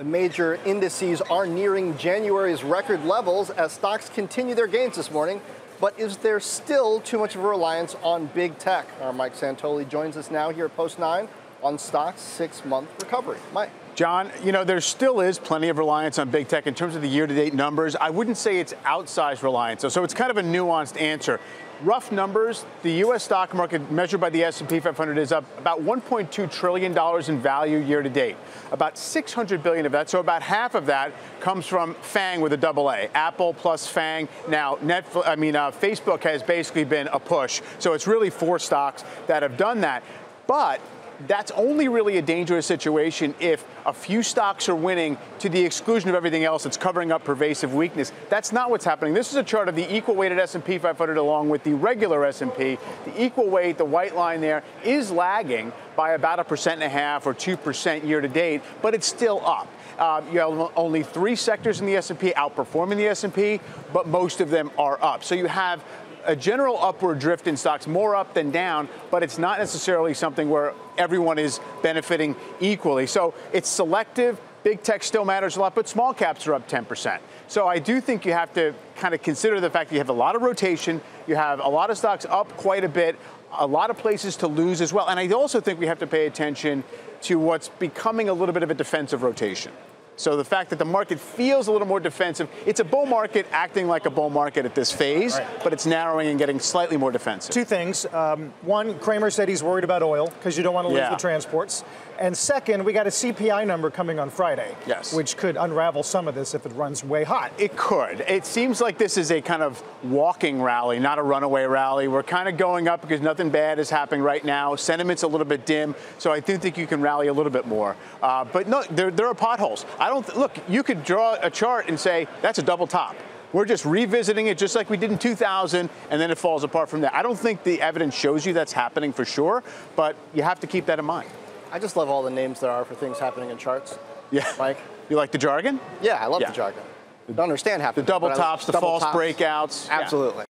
The major indices are nearing January's record levels as stocks continue their gains this morning. But is there still too much of a reliance on big tech? Our Mike Santoli joins us now here at Post 9 on stocks' 6-month recovery. Mike. John, you know, there still is plenty of reliance on big tech in terms of the year-to-date numbers. I wouldn't say it's outsized reliance, so it's kind of a nuanced answer. Rough numbers, the U.S. stock market measured by the S&P 500 is up about $1.2 trillion in value year-to-date. About $600 billion of that, so about half of that comes from FANG with a double A, Apple plus FANG. Now, Facebook has basically been a push, so it's really 4 stocks that have done that. But that's only really a dangerous situation if a few stocks are winning to the exclusion of everything else that's covering up pervasive weakness. That's not what's happening. This is a chart of the equal weighted S&P 500 along with the regular S&P. The equal weight, the white line there, is lagging by about 1.5% or 2% year to date, but it's still up. You have only 3 sectors in the S&P outperforming the S&P, but most of them are up. So you have a general upward drift in stocks, more up than down, but it's not necessarily something where everyone is benefiting equally. So it's selective. Big tech still matters a lot, but small caps are up 10%. So I do think you have to kind of consider the fact that you have a lot of rotation, you have a lot of stocks up quite a bit, a lot of places to lose as well. And I also think we have to pay attention to what's becoming a little bit of a defensive rotation. So the fact that the market feels a little more defensive, it's a bull market acting like a bull market at this phase, right, but it's narrowing and getting slightly more defensive. 2 things. One, Cramer said he's worried about oil because you don't want to lose the transports. And second, we got a CPI number coming on Friday, yes, which could unravel some of this if it runs way hot. It could. It seems like this is a kind of walking rally, not a runaway rally. We're kind of going up because nothing bad is happening right now. Sentiment's a little bit dim, so I do think you can rally a little bit more. But no, there are potholes. Look, you could draw a chart and say that's a double top. We're just revisiting it just like we did in 2000, and then it falls apart from there. I don't think the evidence shows you that's happening for sure, but you have to keep that in mind. I just love all the names there are for things happening in charts. Yeah. Mike? You like the jargon? Yeah, I love the jargon. I don't understand half the double tops, the false breakouts. Absolutely.